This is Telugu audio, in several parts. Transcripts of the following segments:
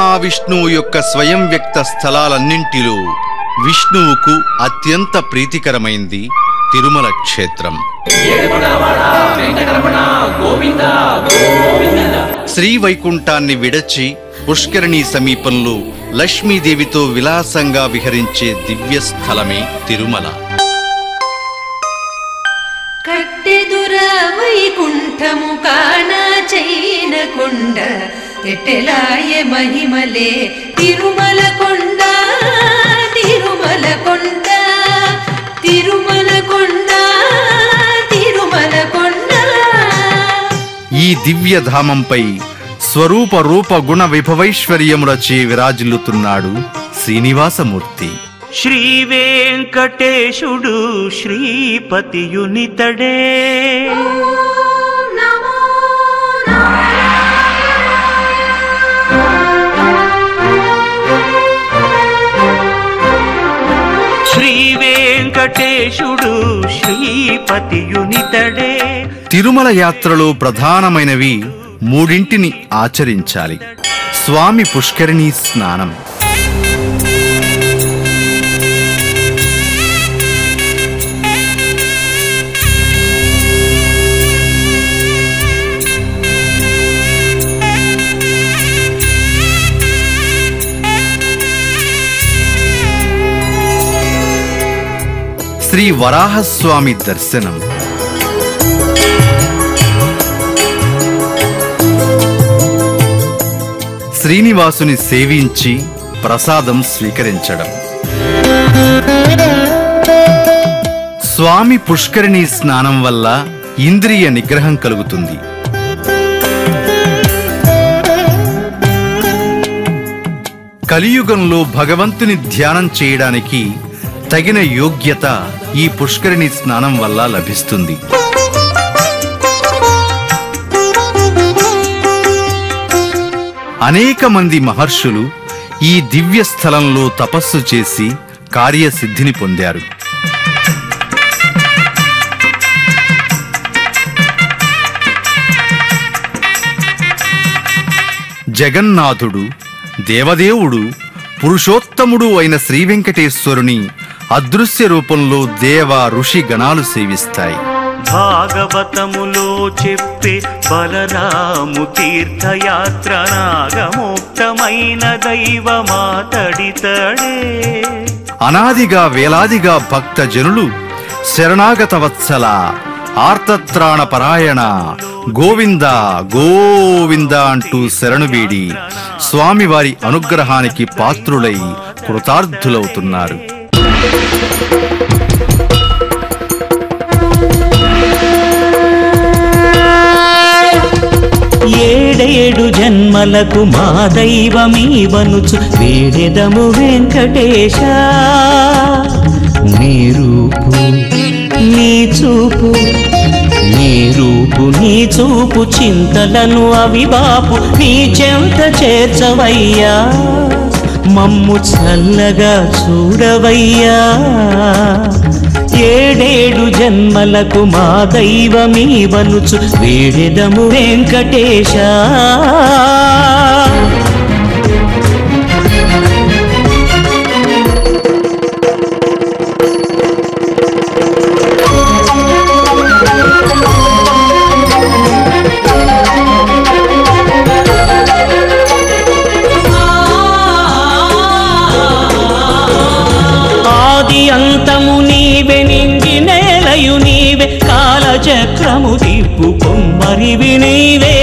మహావిష్ణువు యొక్క స్వయం వ్యక్త స్థలాలన్నింటిలో విష్ణువుకు అత్యంత ప్రీతికరమైంది తిరుమల క్షేత్రం. శ్రీవైకుంఠాన్ని విడచి పుష్కరిణి సమీపంలో లక్ష్మీదేవితో విలాసంగా విహరించే దివ్య స్థలమే తిరుమల. కట్టెదుర వైకుంఠము కానా చైన కొండ ఎట్టెలాయ మహిమలే తిరుమల కొండ తిరుమల కొండ తిరుమల కొండ తిరుమల కొండ. ఈ దివ్యధామంపై స్వరూప రూప గుణ విభవైశ్వర్యములచే విరాజిల్లుతున్నాడు శ్రీనివాసమూర్తి. శ్రీ వెంకటేశుడు శ్రీపతియునితడే. శ్రీ వెంకటేశుడు శ్రీపతియునితడే. తిరుమల యాత్రలో ప్రధానమైనవి మూడింటిని ఆచరించాలి. స్వామి పుష్కరిణీ స్నానం, శ్రీ వరాహస్వామి దర్శనం, శ్రీనివాసుని సేవించి ప్రసాదం స్వీకరించడం. స్వామి పుష్కరిణీ స్నానం వల్ల ఇంద్రియ నిగ్రహం కలుగుతుంది. కలియుగంలో భగవంతుని ధ్యానం చేయడానికి తగిన యోగ్యత ఈ పుష్కరిణీ స్నానం వల్ల లభిస్తుంది. అనేక మంది మహర్షులు ఈ దివ్య స్థలంలో తపస్సు చేసి కార్యసిద్ధిని పొందారు. జగన్నాథుడు, దేవదేవుడు, పురుషోత్తముడు అయిన శ్రీ వెంకటేశ్వరుని అదృశ్య రూపంలో దేవ ఋషి గణాలు సేవిస్తాయి. భాగవతములో చెప్పే బలరాము తీర్థయాత్ర నాగమోక్తమైన దైవమాతడితడే. అనాదిగా వేలాదిగా భక్త జనులు శరణాగత వత్సల, ఆర్తత్రాణ పరాయణ, గోవింద గోవింద అంటూ శరణువేడి స్వామివారి అనుగ్రహానికి పాత్రులై కృతార్థులవుతున్నారు. ఏడేడు జన్మలకు మా దైవమీవనుచు వేడెదము వెంకటేశ. నీ రూపు నీ చూపు, నీ రూపు నీ చూపు చింతలను అవిబాపు నీ చెంత చేర్చవయ్యా. మమ్ము చల్లగా చూడవయ్యా. ఏడేడు జన్మలకు మా దైవమీవనుచు వేడెదము వెంకటేశ. అంతము నీవే, నింగి నేలయు నీవే, కాలచక్రము తిప్పు కొమ్మరివి నీవే.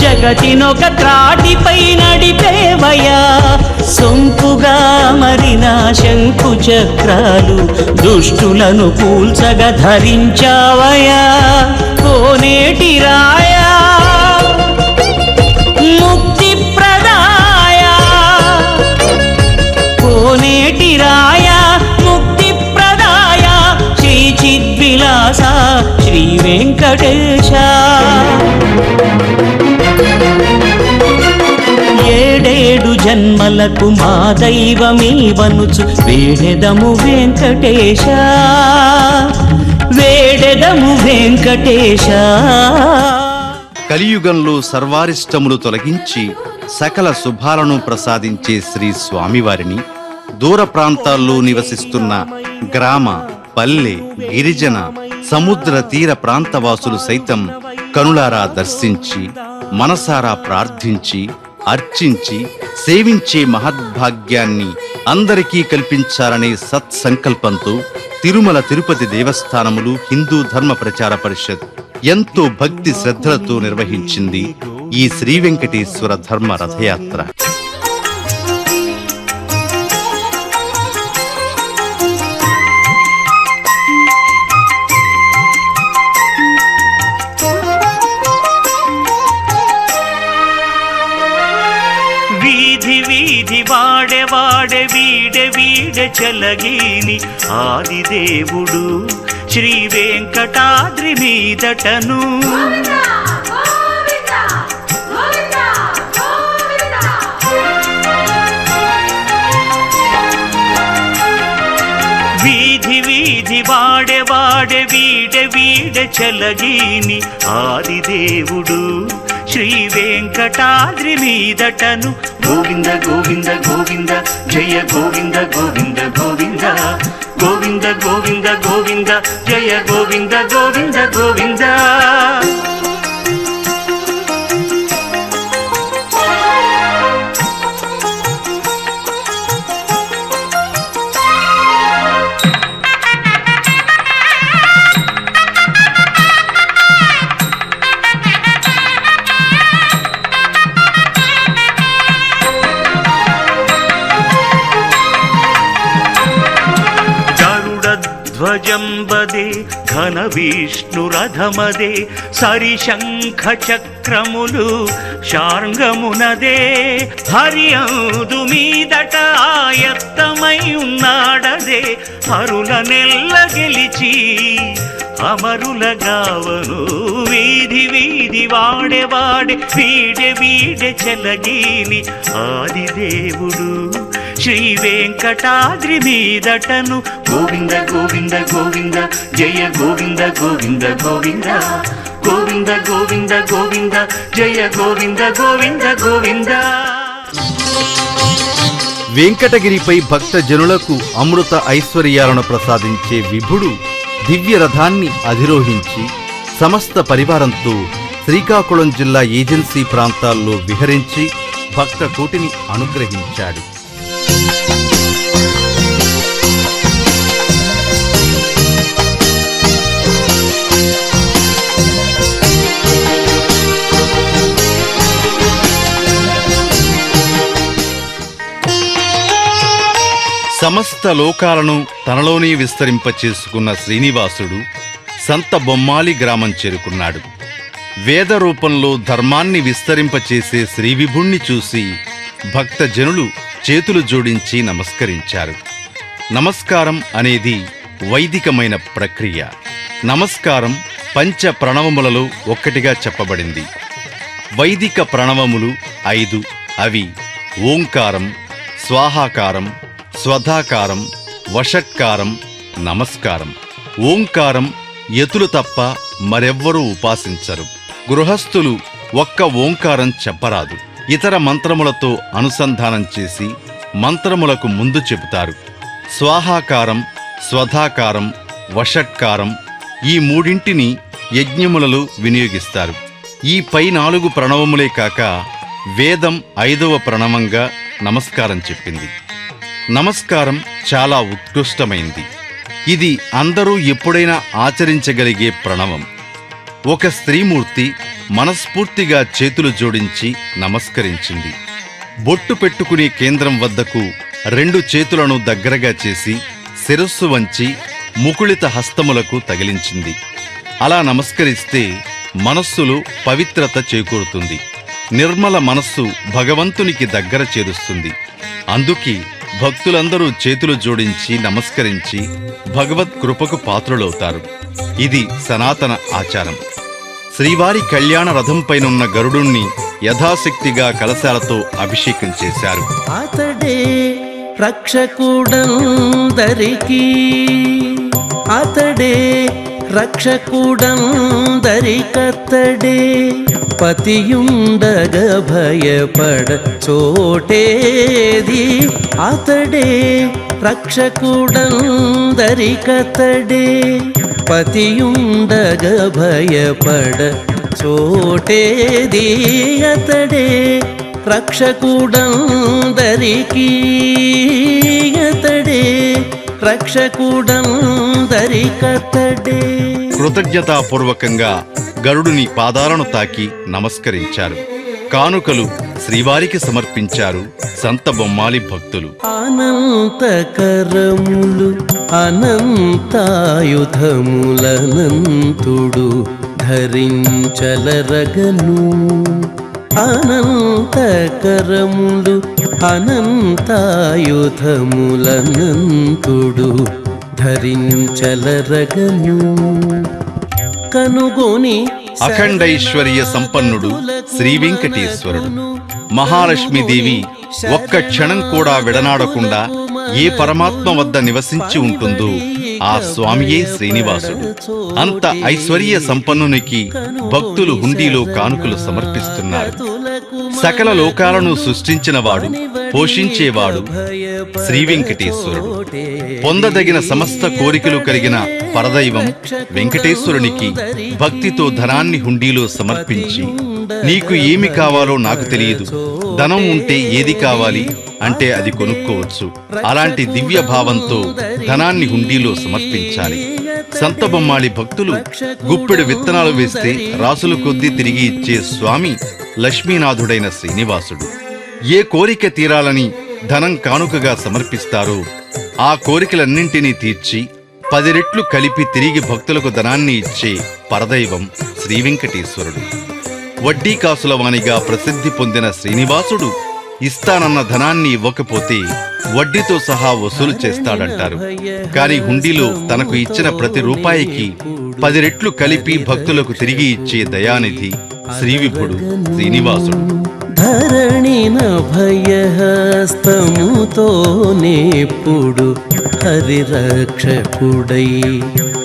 జగతినొక త్రాటిపై నడిపేవయా. సొంపుగా మరిన శంకు చక్రాలు దుష్టులను కూల్చగా ధరించావయా. కోనేటి రాయా ముక్తి ప్రదాయ, కోనేటి రాయా ముక్తి ప్రదాయ, శ్రీ చిద్విలాస శ్రీ వెంకటేశ. ఏడేడు జన్మలకు మా దైవమీవనుచు వేడెదము వెంకటేశ. వేడెదము వెంకటేశ. కలియుగంలో సర్వారిష్టములు తొలగించి సకల శుభాలను ప్రసాదించే శ్రీ స్వామివారిని దూర ప్రాంతాల్లో నివసిస్తున్న గ్రామ, పల్లె, గిరిజన, సముద్ర తీర ప్రాంతవాసులు సైతం కనులారా దర్శించి మనసారా ప్రార్థించి అర్చించి సేవించే మహద్భాగ్యాన్ని అందరికీ కల్పించాలనే సత్సంకల్పంతో తిరుమల తిరుపతి దేవస్థానములు హిందూ ధర్మ ప్రచార పరిషత్ ఎంతో భక్తి శ్రద్ధలతో నిర్వహించింది ఈ శ్రీ వెంకటేశ్వర ధర్మ రథయాత్ర. వీధి వీధి వాడే వాడే వీడే వీడే చెలగీని ఆదిదేవుడు శ్రీ వెంకటాద్రి మీదటను. వీధి వీధి వాడే వాడే వీడే వీడే చెలగీని ఆదిదేవుడు శ్రీ వెంకటాద్రి మీదటను. గోవింద గోవింద గోవింద జయ గోవింద గోవింద గోవింద గోవింద గోవింద గోవింద జయ గోవింద గోవింద గోవింద. ధ్వజంబదే ఘన విష్ణురథమదే సరిశంఖ చక్రములు శార్ంగమునదే హరియందు మీదట ఆయత్తమై ఉన్నాడదే హరుల నెల్ల గెలిచి అమరులగావను. వీధి వీధి వాడే వాడే వీడే వీడే చెలగీని ఆదిదేవుడు శ్రీ వెంకటాద్రి మీదటను. గోవింద గోవింద గోవింద జయ గోవింద గోవింద గోవింద గోవింద గోవింద గోవింద జయ గోవింద గోవింద గోవింద. వెంకటగిరిపై భక్త జనులకు అమృత ఐశ్వర్యాలను ప్రసాదించే విభుడు దివ్య రథాన్ని అధిరోహించి సమస్త పరివారంతో శ్రీకాకుళం జిల్లా ఏజెన్సీ ప్రాంతాల్లో విహరించి భక్త కోటిని అనుగ్రహించాడు. సమస్త లోకాలను తనలోనే విస్తరింపచేసుకున్న శ్రీనివాసుడు సంత బొమ్మాలి గ్రామం చేరుకున్నాడు. వేద రూపంలో ధర్మాన్ని విస్తరింపచేసే శ్రీవిభుణ్ణి చూసి భక్తజనులు చేతులు జోడించి నమస్కరించారు. నమస్కారం అనేది వైదికమైన ప్రక్రియ. నమస్కారం పంచ ప్రణవములలో ఒక్కటిగా చెప్పబడింది. వైదిక ప్రణవములు 5. అవి ఓంకారం, స్వాహాకారం, స్వధాకారం, వషట్కారం, నమస్కారం. ఓంకారం యతులు తప్ప మరెవ్వరూ ఉపాసించరు. గృహస్థులు ఒక్క ఓంకారం చెప్పరాదు. ఇతర మంత్రములతో అనుసంధానం చేసి మంత్రములకు ముందు చెబుతారు. స్వాహాకారం, స్వధాకారం, వషట్కారం ఈ మూడింటిని యజ్ఞములలో వినియోగిస్తారు. ఈ పై 4 ప్రణవములే కాక వేదం 5వ ప్రణవంగా నమస్కారం చెప్పింది. నమస్కారం చాలా ఉత్కృష్టమైంది. ఇది అందరూ ఎప్పుడైనా ఆచరించగలిగే ప్రణవం. ఒక స్త్రీమూర్తి మనస్ఫూర్తిగా చేతులు జోడించి నమస్కరించింది. బొట్టు పెట్టుకునే కేంద్రం వద్దకు 2 చేతులను దగ్గరగా చేసి శిరస్సు వంచి ముకుళిత హస్తములకు తగిలించింది. అలా నమస్కరిస్తే మనస్సులో పవిత్రత చేకూరుతుంది. నిర్మల మనస్సు భగవంతునికి దగ్గర చేరుస్తుంది. అందుకే భక్తులందరూ చేతులు జోడించి నమస్కరించి భగవత్ కృపకు పాత్రులవుతారు. ఇది సనాతన ఆచారం. శ్రీవారి కళ్యాణ రథంపైనున్న గరుడుణ్ణి యథాశక్తిగా కలశాలతో అభిషేకం చేశారు. అతడే రక్షకుడందరికీ, అతడే రక్షకుడందరికతడే పతియుండగ భయపడ చోటేది అతడే రక్షకుడందరికతడే పతియుండగ భయపడ చోటేది అతడే రక్షకుడందరికి అతడే రక్షకుడందరికతడే. కృతజ్ఞతాపూర్వకంగా గరుడుని పాదాలను తాకి నమస్కరించారు. కానుకలు శ్రీవారికి సమర్పించారు సంత బొమ్మాలి భక్తులు. అనంతకరములు అనంతాయుధములనంతుడు ధరించలరగను. అనంతకరములు అనంతాయుధములనంతుడు ధరించలరగను. కనుగొని అఖండైశ్వర్య సంపన్నుడు శ్రీ వెంకటేశ్వరుడు. మహాలక్ష్మీదేవి ఒక్క క్షణం కూడా విడనాడకుండా ఏ పరమాత్మ వద్ద నివసించి ఉంటుందో ఆ స్వామియే శ్రీనివాసుడు. అంత ఐశ్వర్య సంపన్నునికి భక్తులు హుండీలో కానుకలు సమర్పిస్తున్నారు. సకల లోకాలను సృష్టించినవాడు, పోషించేవాడు శ్రీ వెంకటేశ్వరుడు. పొందదగిన సమస్త కోరికలు కలిగిన పరదైవం వెంకటేశ్వరునికి భక్తితో ధనాన్ని హుండీలో సమర్పించి, నీకు ఏమి కావాలో నాకు తెలియదు, ధనం ఉంటే ఏది కావాలి అంటే అది కొనుక్కోవచ్చు, అలాంటి దివ్య భావంతో ధనాన్ని హుండీలో సమర్పించాలి. సంత బొమ్మాళి భక్తులు గుప్పెడు విత్తనాలు వేస్తే రాసుల కొద్దీ తిరిగి ఇచ్చే స్వామి లక్ష్మీనాథుడైన శ్రీనివాసుడు. ఏ కోరిక తీరాలని ధనం కానుకగా సమర్పిస్తారో ఆ కోరికలన్నింటినీ తీర్చి 10 రెట్లు కలిపి తిరిగి భక్తులకు ధనాన్ని ఇచ్చే పరదైవం శ్రీ వెంకటేశ్వరుడు. వడ్డీ కాసుల వానిగా ప్రసిద్ధి పొందిన శ్రీనివాసుడు ఇస్తానన్న ధనాన్ని ఇవ్వకపోతే వడ్డీతో సహా వసూలు చేస్తాడంటారు. కాని హుండీలో తనకు ఇచ్చిన ప్రతి రూపాయికి 10 రెట్లు కలిపి భక్తులకు తిరిగి ఇచ్చే దయానిధి శ్రీవిభుడు శ్రీనివాసుడు. ధరణిన భయహస్తముతో నేప్పుడు హరిరక్షకుడై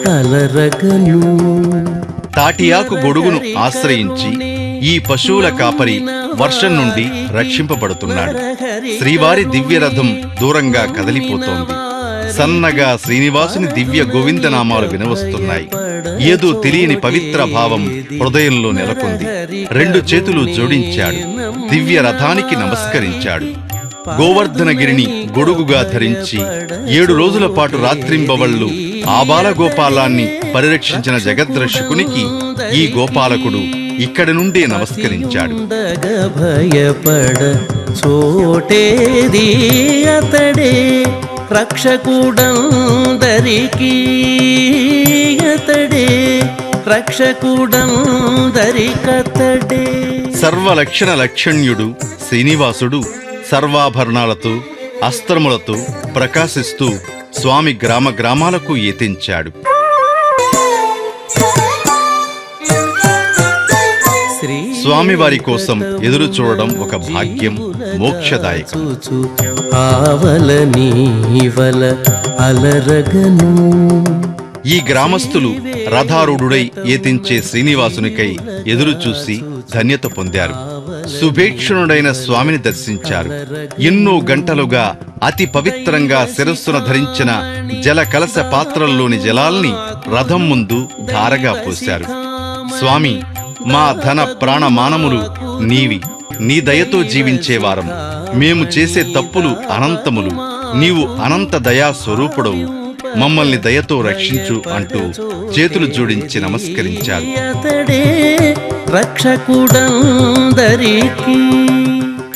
కలరగను. తాటియాకు గొడుగును ఆశ్రయించి ఈ పశువుల కాపరి వర్షం నుండి రక్షింపబడుతున్నాడు. శ్రీవారి దివ్యరథం దూరంగా కదలిపోతోంది. సన్నగా శ్రీనివాసుని దివ్య గోవిందనామాలు వినవస్తున్నాయి. ఏదో తెలియని పవిత్ర భావం హృదయంలో నెలకొంది. 2 చేతులు జోడించాడు. దివ్య రథానికి నమస్కరించాడు. గోవర్ధనగిరిని గొడుగుగా ధరించి 7 రోజుల పాటు రాత్రింబవళ్లు ఆబాల గోపాలాన్ని పరిరక్షించిన జగద్రక్షకునికి ఈ గోపాలకుడు ఇక్కడి నుండే నమస్కరించాడు. భయపడ చోటేది అతడే రక్షకుడందరికి అతడే రక్షకుడందరికతడే. సర్వలక్షణ లక్షణ్యుడు శ్రీనివాసుడు సర్వాభరణాలతో అస్త్రములతో ప్రకాశిస్తూ స్వామి గ్రామ గ్రామాలకు ఏతించాడు. స్వామివారి కోసం ఎదురు చూడడం ఒక భాగ్యం, మోక్షదాయకం. ఈ గ్రామస్తులు రథారూఢుడై ఏతించే శ్రీనివాసునికై ఎదురు చూసి ధన్యత పొందారు. సుభేక్షణుడైన స్వామిని దర్శించారు. ఎన్నో గంటలుగా అతి పవిత్రంగా శిరస్సున ధరించిన జల కలశ పాత్రల్లోని జలాల్ని రథం ముందు ధారగా పోశారు. స్వామి, మా ధన ప్రాణమానములు నీవి, నీ దయతో జీవించేవారం. మేము చేసే తప్పులు అనంతములు, నీవు అనంత దయా స్వరూపుడవు, మమ్మల్ని దయతో రక్షించు అంటూ చేతులు జోడించి నమస్కరించారు.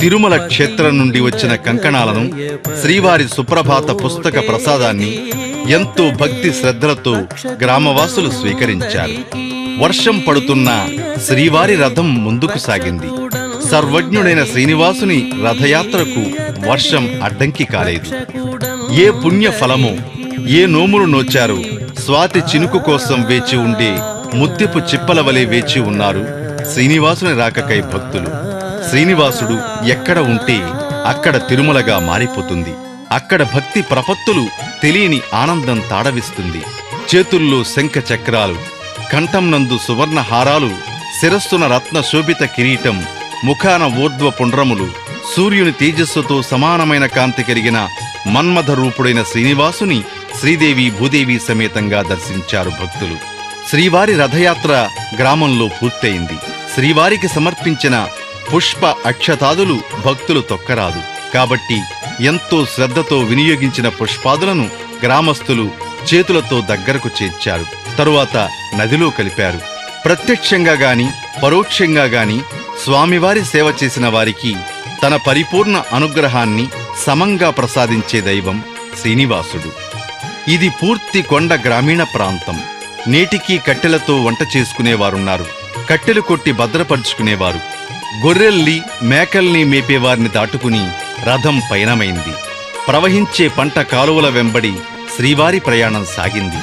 తిరుమల క్షేత్రం నుండి వచ్చిన కంకణాలను, శ్రీవారి సుప్రభాత పుస్తక ప్రసాదాన్ని ఎంతో భక్తి శ్రద్ధలతో గ్రామవాసులు స్వీకరించారు. వర్షం పడుతున్నా శ్రీవారి రథం ముందుకు సాగింది. సర్వజ్ఞుడైన శ్రీనివాసుని రథయాత్రకు వర్షం అడ్డంకి కాలేదు. ఏ పుణ్య ఫలమో, ఏ నోములు నోచారు, స్వాతి చినుకు కోసం వేచి ఉండే ముత్యపు చిప్పల వలె వేచి ఉన్నారు శ్రీనివాసుని రాకకై భక్తులు. శ్రీనివాసుడు ఎక్కడ ఉంటే అక్కడ తిరుమలగా మారిపోతుంది. అక్కడ భక్తి ప్రపత్తులు తెలియని ఆనందం తాడవిస్తుంది. చేతుల్లో శంఖ చక్రాలు, కంఠం నందు సువర్ణ హారాలు, శిరస్సున రత్న శోభిత కిరీటం, ముఖాన ఊర్ధ్వ పుండ్రములు, సూర్యుని తేజస్సుతో సమానమైన కాంతి కలిగిన మన్మథ రూపుడైన శ్రీనివాసుని శ్రీదేవి భూదేవి సమేతంగా దర్శించారు భక్తులు. శ్రీవారి రథయాత్ర గ్రామంలో పూర్తయింది. శ్రీవారికి సమర్పించిన పుష్ప అక్షతాదులు భక్తులు తొక్కరాదు కాబట్టి ఎంతో శ్రద్ధతో వినియోగించిన పుష్పాదులను గ్రామస్తులు చేతులతో దగ్గరకు చేర్చారు. తరువాత నదిలో కలిపారు. ప్రత్యక్షంగా గాని పరోక్షంగా గాని స్వామివారి సేవ చేసిన వారికి తన పరిపూర్ణ అనుగ్రహాన్ని సమంగా ప్రసాదించే దైవం శ్రీనివాసుడు. ఇది పూర్తి కొండ గ్రామీణ ప్రాంతం. నేటికీ కట్టెలతో వంట చేసుకునేవారున్నారు. కట్టెలు కొట్టి భద్రపరుచుకునేవారు. గొర్రెల్ని మేకల్ని మేపేవారిని దాటుకుని రథం పయనమైంది. ప్రవహించే పంట కాలువల వెంబడి శ్రీవారి ప్రయాణం సాగింది.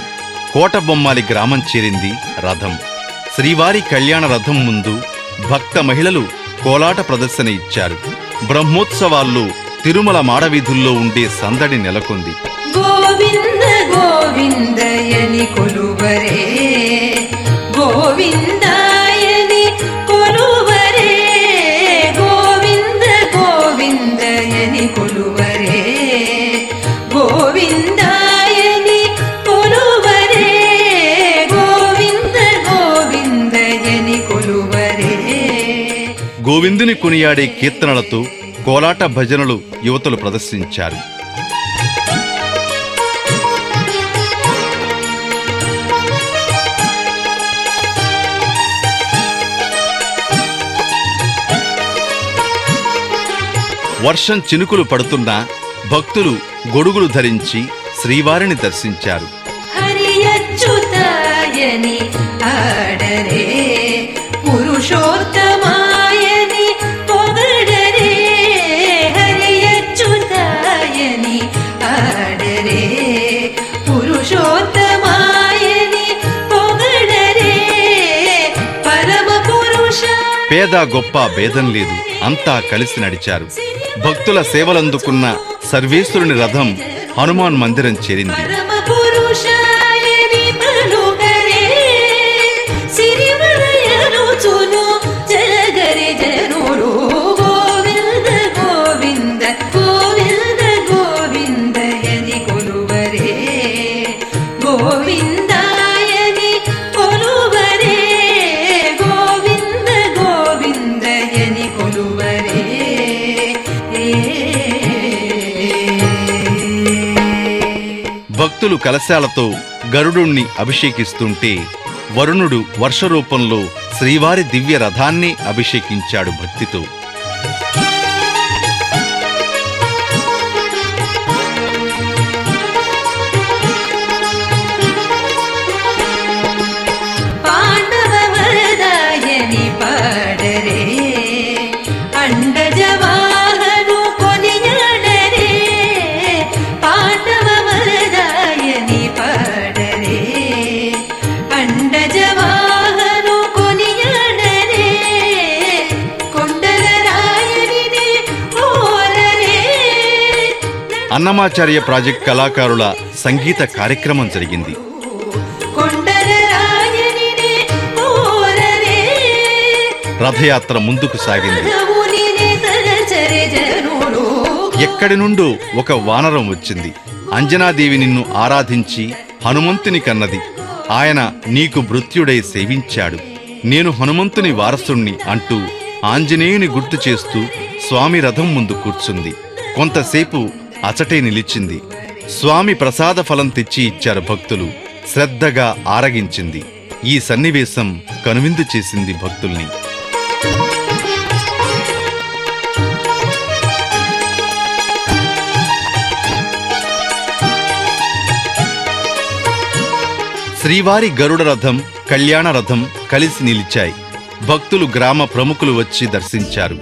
కోటబొమ్మాలి గ్రామం చేరింది రథం. శ్రీవారి కళ్యాణ రథం ముందు భక్త మహిళలు కోలాట ప్రదర్శన ఇచ్చారు. బ్రహ్మోత్సవాల్లో తిరుమల మాడవీధుల్లో ఉండే సందడి నెలకొంది. గోవింద గోవిందయని కొలువరే, గోవిందాయని కొలువరే, గోవింద గోవిందయని కొలువరే, గోవిందాయని కొలువరే, గోవింద గోవిందయని కొలువరే. గోవిందుని కొనియాడే కీర్తనలతో కోలాట భజనలు యువతులు ప్రదర్శించారు. వర్షం చినుకులు పడుతున్నా భక్తులు గొడుగులు ధరించి శ్రీవారిని దర్శించారు. హరియచ్యుతాయని ఆడరే, పురుషోత్తమాయని పొగడరే, హరియచ్యుతాయని ఆడరే, పురుషోత్తమాయని పొగడరే, పరమ పురుష. పేద గొప్ప భేదం లేదు, అంతా కలిసి నడిచారు. భక్తుల సేవలందుకున్న సర్వేశ్వరుని రథం హనుమాన్ మందిరం చేరింది. పరమ పురుషాయని పలుకరే, సిరిమలయనుచును జగరి జనులు. గోవింద గోవింద గోవింద గోవిందయని కొలువరే, గోవిందాయని కొలువరే, గోవింద గోవిందయని కొలువరే. భక్తులు కలశాలతో గరుడుణ్ణి అభిషేకిస్తుంటే వరుణుడు వర్షరూపంలో శ్రీవారి దివ్య రథాన్ని అభిషేకించాడు భక్తితో. పాండవ వరదాయని పాడరే, అండజవాహను కొనియాడరే, పాండవ వరదాయని పాడరే, అండజవాహను కొనియాడరే, కొండల రాయనిని కోరరే. అన్నమాచార్య ప్రాజెక్ట్ కళాకారుల సంగీత కార్యక్రమం జరిగింది. కొండల రాయనిని కోరరే, రథయాత్ర ముందుకు సాగింది. రఘుమునిని తలచరే జనులు. ఎక్కడి నుండో ఒక వానరం వచ్చింది. అంజనాదేవి నిన్ను ఆరాధించి హనుమంతుని కన్నది. ఆయన నీకు భృత్యుడై సేవించాడు. నేను హనుమంతుని వారసుణ్ణి అంటూ ఆంజనేయుని గుర్తు చేస్తూ స్వామి రథం ముందు కూర్చుంది. కొంతసేపు అచటే నిలిచింది. స్వామి ప్రసాద ఫలం తెచ్చి ఇచ్చారు భక్తులు. శ్రద్ధగా ఆరగించింది. ఈ సన్నివేశం కనువిందు చేసింది భక్తుల్ని. శ్రీవారి గరుడ రథం, కళ్యాణ రథం కలిసి నిలిచాయి. భక్తులు గ్రామ ప్రముఖులు వచ్చి దర్శించారు.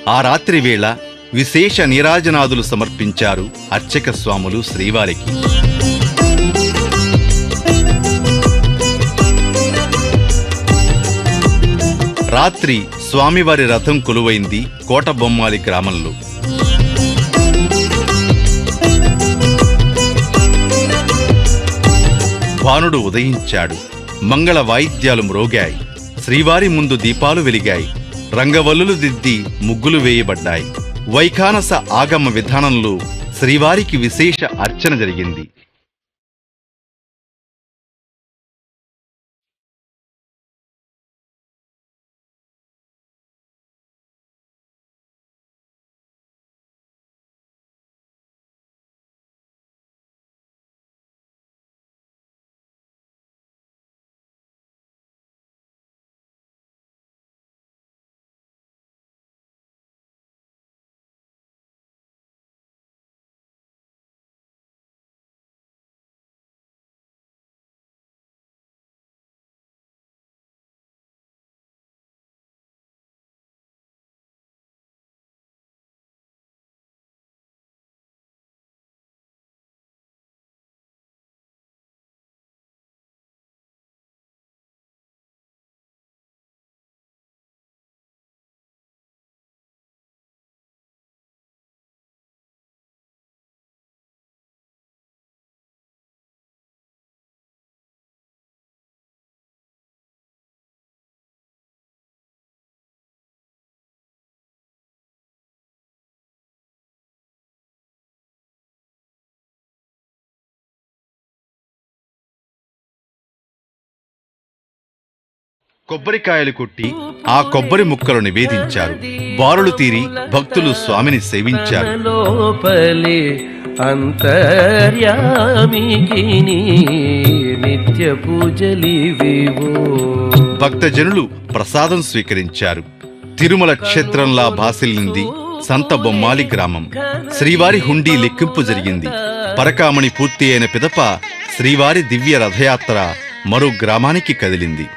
ఆ రాత్రి వేళ విశేష నీరాజనాదులు సమర్పించారు అర్చక స్వాములు శ్రీవారికి. రాత్రి స్వామివారి రథం కొలువైంది కోటబొమ్మాలి గ్రామంలో. భానుడు ఉదయించాడు. మంగళ వాయిద్యాలు మ్రోగాయి. శ్రీవారి ముందు దీపాలు వెలిగాయి. రంగవల్లులు దిద్ది ముగ్గులు వేయబడ్డాయి. వైఖానస ఆగమ విధానంలో శ్రీవారికి విశేష అర్చన జరిగింది. కొబ్బరికాయలు కొట్టి ఆ కొబ్బరి ముక్కలు నివేదించారు. బారులు తీరి భక్తులు స్వామిని సేవించారు. లోపలి అంతర్యామికి నిత్య పూజలివివో. భక్తజనులు ప్రసాదం స్వీకరించారు. తిరుమల క్షేత్రంలా భాసిల్లింది సంత బొమ్మాలి గ్రామం. శ్రీవారి హుండీ లెక్కింపు జరిగింది. పరకామణి పూర్తి అయిన పిదప శ్రీవారి దివ్య రథయాత్ర మరో గ్రామానికి కదిలింది.